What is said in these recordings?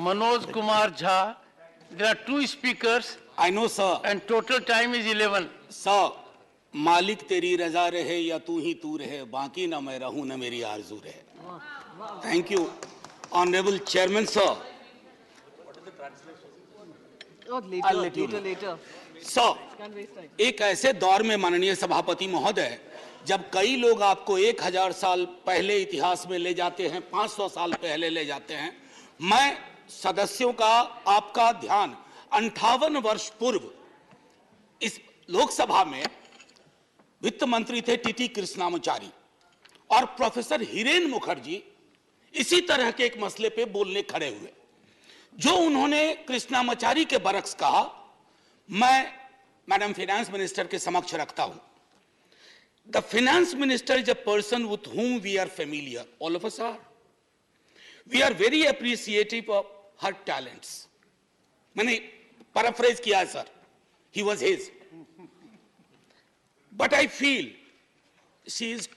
Manoj Kumar Jha. There are two speakers. I know, sir. And total time is 11. Sir, मालिक तेरी रजा रहे या तू ही तू रहे, बाकी ना मैं रहूं ना मेरी आरज़ू रहे. Thank you, Honorable Chairman, sir. What is the translation? Oh, later. Sir, एक ऐसे दौर में माननीय सभापति महोदय, जब कई लोग आपको 1000 साल पहले इतिहास में ले जाते हैं, 500 साल पहले ले जाते हैं, मैं सदस्यों का आपका ध्यान 58 वर्ष पूर्व इस लोकसभा में वित्त मंत्री थे टीटी कृष्णामाचारी और प्रोफेसर हिरेन मुखर्जी इसी तरह के एक मसले पे बोलने खड़े हुए. जो उन्होंने कृष्णामाचारी के बरक्स कहा, मैं मैडम फाइनेंस मिनिस्टर के समक्ष रखता हूं. The finance minister is a person with whom we are familiar, all of us are. We are very appreciative of her talents. मैंने paraphrase किया है sir, he was his. But I feel she is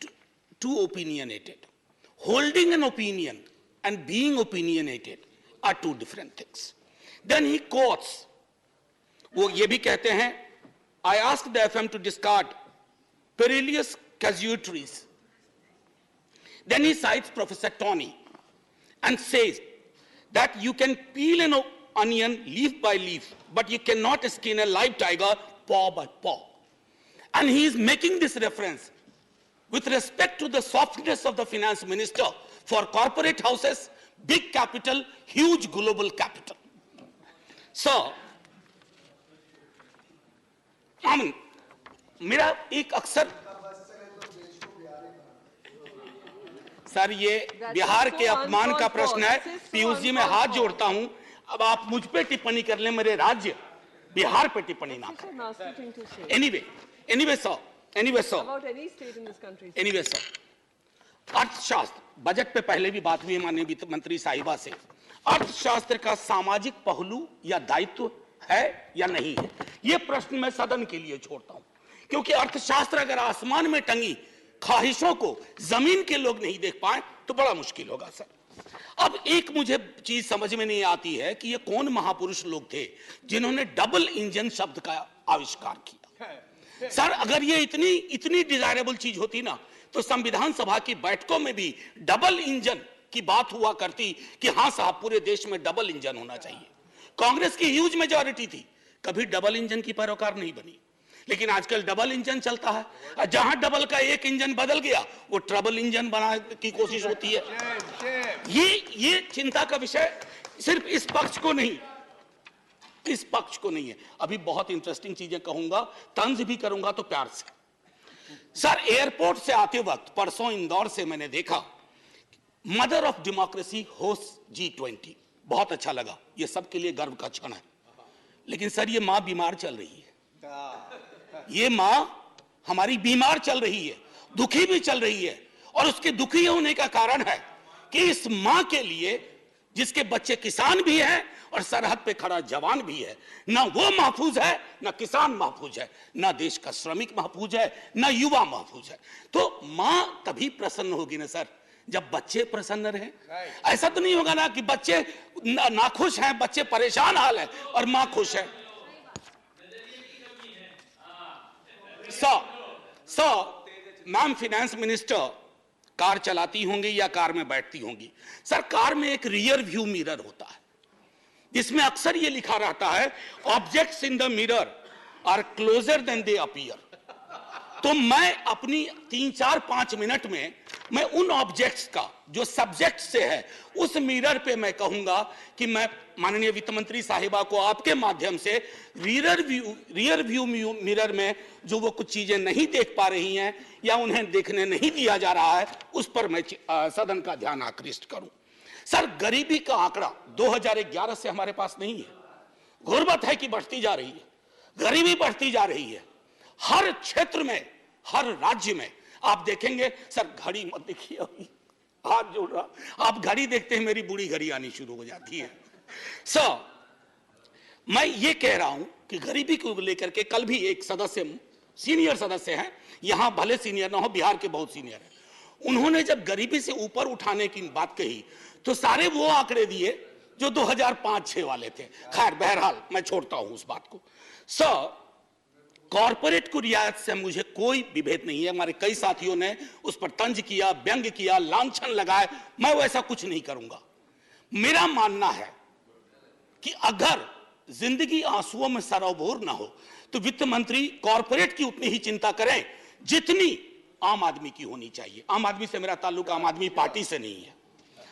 too opinionated. Holding an opinion and being opinionated are two different things. Then he quotes, वो ये भी कहते हैं, I asked the FM to discard perilous casualties. Then he cites Professor Tony and says that you can peel an onion leaf by leaf, but you cannot skin a live tiger paw by paw. And he is making this reference with respect to the softness of the finance minister for corporate houses, big capital, huge global capital. So, मेरा एक अक्सर sir ये बिहार के अपमान का प्रश्न है. पीयूष जी मैं हाथ जोड़ता हूं, अब आप मुझ पे टिप्पणी कर ले, मेरे राज्य बिहार पे टिप्पणी ना करें. Anyway, sir. About any state in this country. Anyway, sir. अर्थशास्त्र, बजट पे पहले भी बात हुई माननीय वित्त मंत्री साहिबा से. अर्थशास्त्र का सामाजिक पहलू या दायित्व है या नहीं है, ये प्रश्न मैं सदन के लिए छोड़ता हूं, क्योंकि अर्थशास्त्र अगर आसमान में टंगी ख्वाहिशों को जमीन के लोग नहीं देख पाए तो बड़ा मुश्किल होगा सर. अब एक मुझे चीज समझ में नहीं आती है कि ये कौन महापुरुष लोग थे जिन्होंने डबल इंजन शब्द का आविष्कार किया. सर अगर ये इतनी डिजायरेबल चीज होती ना, तो संविधान सभा की बैठकों में भी डबल इंजन की बात हुआ करती कि हां साहब पूरे देश में डबल इंजन होना चाहिए. कांग्रेस की ह्यूज मेजॉरिटी थी, कभी डबल इंजन की पैरोकार नहीं बनी. लेकिन आजकल डबल इंजन चलता है, जहां डबल का एक इंजन बदल गया वो ट्रबल इंजन बनाने की कोशिश होती है. ये चिंता का विषय सिर्फ इस पक्ष को नहीं है. अभी बहुत इंटरेस्टिंग चीजें कहूंगा, तंज भी करूंगा तो प्यार से. सर एयरपोर्ट से आते वक्त परसों इंदौर से मैंने देखा mother of democracy host G20, बहुत अच्छा लगा, ये सबके लिए गर्व का क्षण है. लेकिन सर ये मां बीमार चल रही है, ये मां हमारी बीमार चल रही है, दुखी भी चल रही है. और उसके दुखी होने का कारण है कि इस मां के लिए जिसके बच्चे किसान भी हैं और सरहद पे खड़ा जवान भी है, ना वो महफूज है, ना किसान महफूज है, ना देश का श्रमिक महफूज है, ना युवा महफूज है. तो मां तभी प्रसन्न होगी ना सर जब बच्चे प्रसन्न रहें. ऐसा तो नहीं होगा ना कि बच्चे नाखुश हैं, बच्चे परेशान हाल है और मां खुश है. मैम फाइनेंस मिनिस्टर कार चलाती होंगी या कार में बैठती होंगी. सर कार में एक रियर व्यू मिरर होता है जिसमें अक्सर ये लिखा रहता है objects in the mirror are closer than they appear. तो मैं अपनी 3-4-5 मिनट में मैं उन ऑब्जेक्ट्स का जो सब्जेक्ट से है उस मिरर पे मैं कहूंगा कि मैं माननीय वित्त मंत्री साहिबा को आपके माध्यम से रियर व्यू मिरर में जो वो कुछ चीजें नहीं देख पा रही हैं या उन्हें देखने नहीं दिया जा रहा है उस पर मैं सदन का ध्यान आकृष्ट करूं. सर गरीबी का आंकड़ा 2011 से हमारे पास नहीं है. गुर्बत है कि बढ़ती जा रही है, गरीबी बढ़ती जा रही है. हर क्षेत्र में, हर राज्य में आप देखेंगे. सर घड़ी मत देखिए, हाथ जोड़ रहा, आप घड़ी देखते हैं मेरी बूढ़ी घड़ी आनी शुरू हो जाती है. सर मैं ये कह रहा हूं कि गरीबी को लेकर के कल भी एक सदस्य, सीनियर सदस्य हैं, यहां भले सीनियर ना हो, बिहार के बहुत सीनियर हैं, उन्होंने जब गरीबी से ऊपर उठाने की बात कही तो सारे वो आंकड़े दिए जो 2005-6 वाले थे। खैर बहरहाल मैं छोड़ता हूं उस बात को। सर, कॉरपोरेट को रियायत से मुझे कोई विभेद नहीं है। हमारे कई साथियों ने उस पर तंज किया, व्यंग किया, लांछन लगाए, मैं वैसा कुछ नहीं करूंगा। मेरा मानना है कि अगर जिंदगी आंसुओं में सरोबोर ना हो तो वित्त मंत्री कॉरपोरेट की उतनी ही चिंता करें जितनी आम आदमी की होनी चाहिए। आम आदमी से मेरा ताल्लुक आम आदमी पार्टी से नहीं है।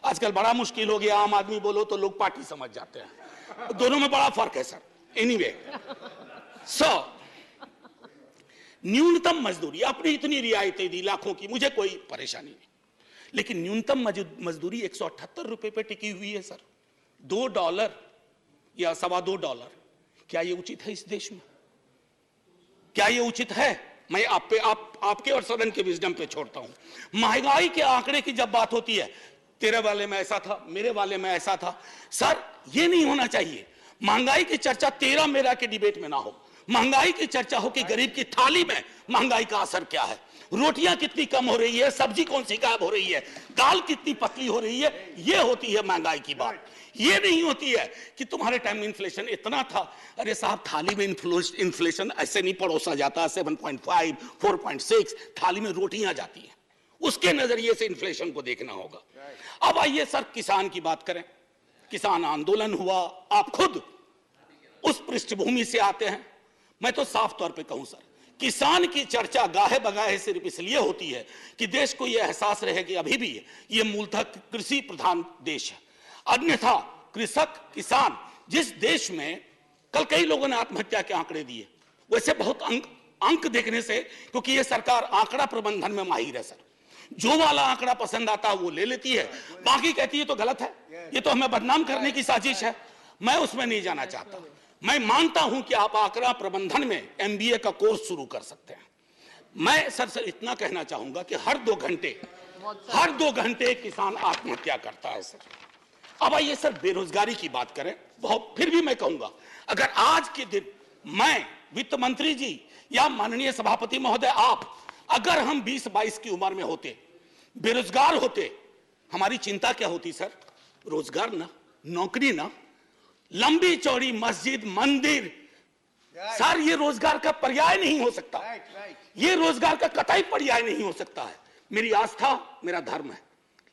आजकल बड़ा मुश्किल हो गया, आम आदमी बोलो तो लोग पार्टी समझ जाते हैं। दोनों में बड़ा फर्क है सर। एनीवे, सर, न्यूनतम मजदूरी आपने इतनी रियायतें दी लाखों की, मुझे कोई परेशानी नहीं, लेकिन न्यूनतम मजदूरी 178 रुपए पे टिकी हुई है सर। $2 या $2.25, क्या ये उचित है इस देश में? क्या ये उचित है? मैं आपके और सदन के विजडम पे छोड़ता हूं। महंगाई के आंकड़े की जब बात होती है, तेरे वाले में ऐसा था, मेरे वाले में ऐसा था, सर ये नहीं होना चाहिए। महंगाई की चर्चा तेरा मेरा के डिबेट में ना हो। महंगाई की चर्चा हो कि गरीब की थाली में महंगाई का असर क्या है, रोटियां कितनी कम हो रही है, सब्जी कौन सी गायब हो रही है, दाल कितनी पतली हो रही है, ये होती है महंगाई की बात। ये नहीं होती है कि तुम्हारे टाइम में इन्फ्लेशन इतना था। अरे साहब, थाली में इन्फ्लेशन ऐसे नहीं परोसा जाता। 7.5, 4.6 थाली में रोटियां जाती हैं, उसके नजरिए से इन्फ्लेशन को देखना होगा। अब आइए सर, किसान की बात करें। किसान आंदोलन हुआ, आप खुद उस पृष्ठभूमि से आते हैं। मैं तो साफ तौर पे कहूं सर, किसान की चर्चा गाहे बगाहे सिर्फ इसलिए होती है कि देश को यह एहसास रहे कि अभी भी ये मूलतः कृषि प्रधान देश है। अन्यथा कृषक, किसान, जिस देश में कल कई लोगों ने आत्महत्या के आंकड़े दिए, वैसे बहुत अंक देखने से, क्योंकि ये सरकार आंकड़ा प्रबंधन में माहिर है सर, जो वाला आंकड़ा पसंद आता है वो ले लेती है, बाकी कहती है तो गलत है, ये तो हमें बदनाम करने की साजिश है। मैं उसमें नहीं जाना चाहता। मैं मानता हूं कि आप आंकड़ा प्रबंधन में MBA का कोर्स शुरू कर सकते हैं। मैं सर इतना कहना चाहूंगा कि हर 2 घंटे किसान आत्महत्या करता है सर। अब आइए सर, बेरोजगारी की बात करें। बहुत फिर भी मैं कहूंगा, अगर आज के दिन मैं, वित्त मंत्री जी या माननीय सभापति महोदय आप, अगर हम 20-22 की उम्र में होते, बेरोजगार होते, हमारी चिंता क्या होती सर? रोजगार ना, नौकरी ना, लंबी चौड़ी मस्जिद, मंदिर, सर ये रोजगार का पर्याय नहीं हो सकता। ये रोजगार का कतई पर्याय नहीं हो सकता है। मेरी आस्था मेरा धर्म है,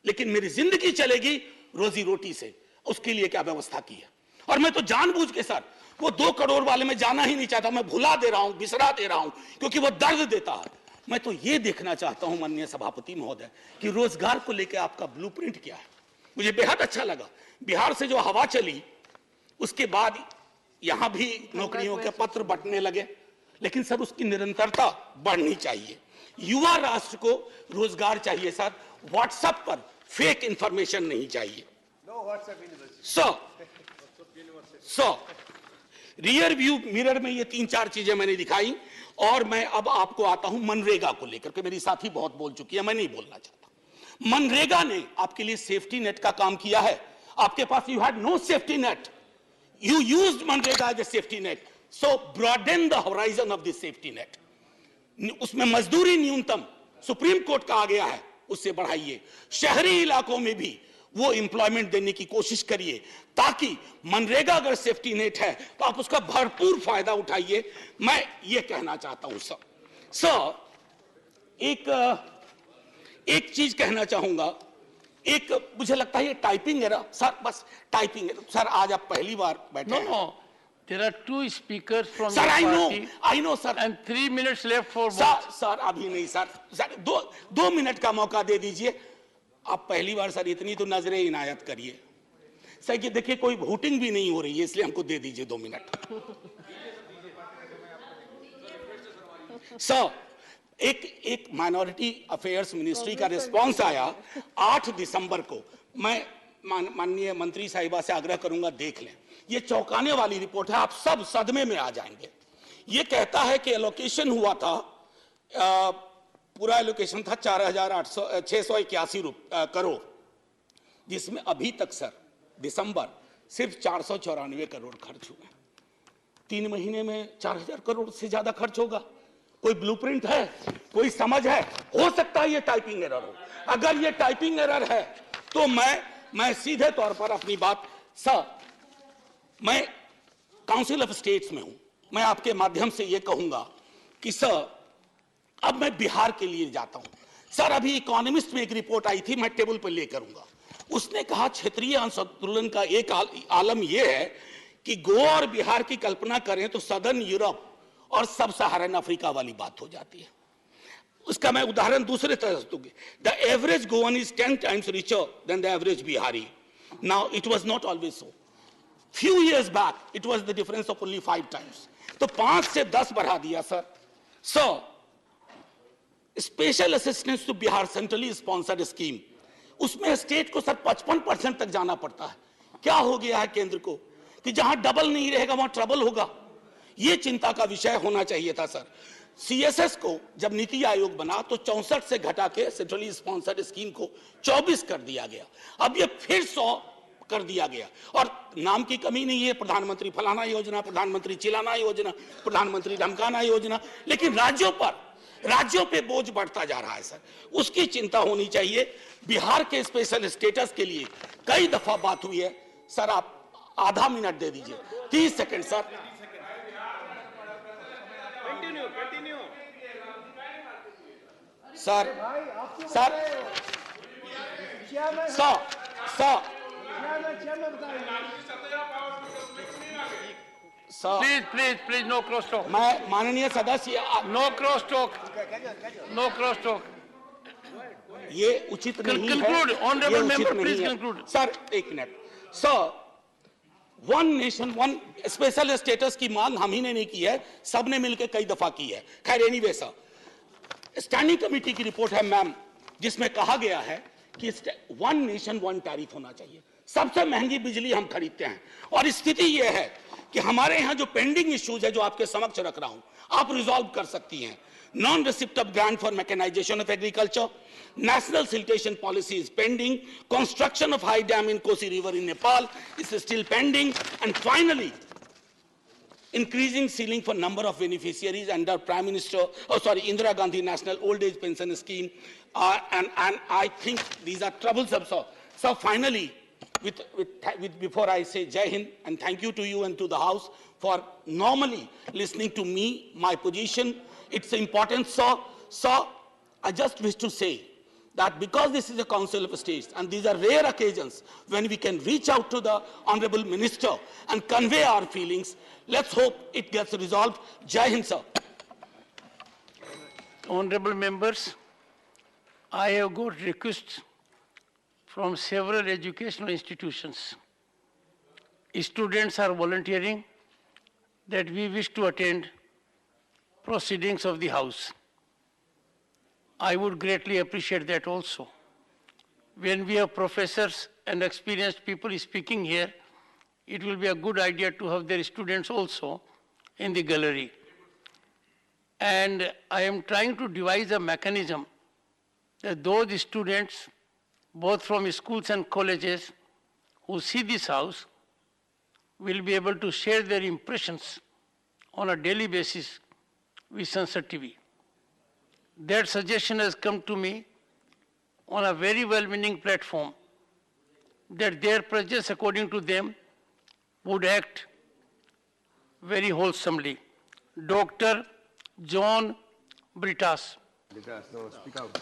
लेकिन मेरी जिंदगी चलेगी रोजी रोटी से। उसके लिए क्या व्यवस्था की है? और मैं तो जानबूझ के सर वो 2 करोड़ वाले में जाना ही नहीं चाहता। मैं भुला दे रहा हूं, बिसरा दे रहा हूं, क्योंकि वो दर्द देता है। मैं तो ये देखना चाहता हूं माननीय सभापति महोदय कि रोजगार को लेकर आपका ब्लूप्रिंट क्या है। मुझे बेहद अच्छा लगा, बिहार से जो हवा चली उसके बाद यहां भी नौकरियों के पत्र बंटने लगे, लेकिन सर उसकी निरंतरता बढ़नी चाहिए। युवा राष्ट्र को रोजगार चाहिए सर, व्हाट्सएप पर फेक इंफॉर्मेशन नहीं चाहिए। सो रियर व्यू मिरर में ये 3-4 चीजें मैंने दिखाई, और मैं अब आपको आता हूं मनरेगा को लेकर के। मेरी साथी बहुत बोल चुकी है, मैं नहीं बोलना चाहता। मनरेगा ने आपके लिए सेफ्टी नेट का काम किया है। आपके पास you had no safety net, you used MNREGA as a safety net, so broaden the horizon of this safety net. उसमें मजदूरी न्यूनतम सुप्रीम कोर्ट का आ गया है, उससे बढ़ाइए। शहरी इलाकों में भी वो एम्प्लॉयमेंट देने की कोशिश करिए, ताकि मनरेगा अगर सेफ्टी नेट है तो आप उसका भरपूर फायदा उठाइए। मैं ये कहना चाहता हूं सर, एक चीज कहना चाहूंगा। एक मुझे लगता है ये टाइपिंग एरर सर, बस टाइपिंग एरर सर। आज आप पहली बार बैठे हैं। No, there are 2 speakers from sir, your I know sir, and 3 minutes left for both. Sir अभी नहीं सर, 2 मिनट का मौका दे दीजिए। आप पहली बार सर, इतनी तो नजरें इनायत करिए सर। कि देखिए कोई वोटिंग भी नहीं हो रही है, इसलिए हमको दे दीजिए 2 मिनट। सर, एक माइनॉरिटी अफेयर्स मिनिस्ट्री का रिस्पांस आया 8 दिसंबर को। मैं माननीय मंत्री साहिबा से आग्रह करूंगा, देख लें। ये चौंकाने वाली रिपोर्ट है, आप सब सदमे में आ जाएंगे। ये कहता है कि एलोकेशन हुआ था, पूरा एलोकेशन था 4,681 करोड़, जिसमें अभी तक सर दिसंबर सिर्फ 494 करोड़ खर्च हुए। 3 महीने में 4,000 करोड़ से ज्यादा खर्च होगा। कोई ब्लूप्रिंट है, कोई समझ है? हो सकता है ये टाइपिंग एरर हो। अगर ये टाइपिंग एरर है तो मैं सीधे तौर पर अपनी बात सर, मैं काउंसिल ऑफ स्टेट्स में हूं, मैं आपके माध्यम से यह कहूंगा कि सर, अब मैं बिहार के लिए जाता हूं। सर, अभी इकोनॉमिस्ट में एक रिपोर्ट आई थी, मैं टेबल पर ले करूंगा। उसने कहा क्षेत्रीय असंतुलन का एक आलम यह है कि गोवा और बिहार की कल्पना करें तो सदर्न यूरोप और सब सहारन अफ्रीका वाली बात हो जाती है। उसका मैं उदाहरण दूसरे तरह से दूंगी। The average Goan is 10 times richer than the average Bihari. Now it was not always so. Few years back it was the difference of only 5 times. तो 5 से 10 बढ़ा दिया sir. Sir, special assistance to Bihar centrally sponsored scheme, उसमें state को sir 55% तक जाना पड़ता है। क्या हो गया है केंद्र को कि जहां डबल नहीं रहेगा वहां ट्रबल होगा। यह चिंता का विषय होना चाहिए था सर। सीएसएस को जब नीति आयोग बना तो 64 से घटा के सेंट्रली स्पॉन्सर्ड स्कीम को 24 कर दिया गया। अब यह फिर 100 कर दिया गया और नाम की कमी नहीं है, प्रधानमंत्री फलाना योजना, प्रधानमंत्री चिलाना योजना, प्रधानमंत्री ढमकाना योजना, लेकिन राज्यों पे बोझ बढ़ता जा रहा है सर। उसकी चिंता होनी चाहिए। बिहार के स्पेशल स्टेटस के लिए कई दफा बात हुई है सर, आप आधा मिनट दे दीजिए, 30 second sir. Sir sir sir sir Please, no cross talk. मैं माननीय सदस्य, No cross talk. No cross talk. ये उचित नहीं है। Conclude, honorable ये उचित member, नहीं please है। conclude. सर, एक minute. Sir, one nation one special status की मांग हम ही ने नहीं की है, सबने मिलकर कई दफा की है। खैर, एनीवे सर, स्टैंडिंग कमेटी की रिपोर्ट है मैम, जिसमें कहा गया है कि वन नेशन वन टैरिफ होना चाहिए। सबसे महंगी बिजली हम खरीदते हैं और स्थिति यह है कि हमारे यहां जो पेंडिंग इश्यूज है जो आपके समक्ष रख रहा हूं, आप रिजॉल्व कर सकती हैं। Non receipt of grant for mechanisation of agriculture, national siltation policy is pending, construction of high dam in Kosi river in Nepal is still pending, and finally increasing ceiling for number of beneficiaries under Indira Gandhi National Old Age Pension Scheme, and I think these are troublesome. So finally, before I say Jai Hind and thank you to you and to the House for normally listening to me, my position, its importance, sir, I just wish to say that because this is a Council of States and these are rare occasions when we can reach out to the Honorable Minister and convey our feelings, let's hope it gets resolved. Jai Hind, sir. Honorable members, I have got requests from several educational institutions. Students are volunteering that we wish to attend proceedings of the House. I would greatly appreciate that also. When we have professors and experienced people speaking here, it will be a good idea to have their students also in the gallery. And I am trying to devise a mechanism that those students, both from schools and colleges, who see this house, will be able to share their impressions on a daily basis with Sansad TV. That suggestion has come to me on a very well-meaning platform that their presence, according to them, would act very wholesomely. Dr. John Britas. Speak out.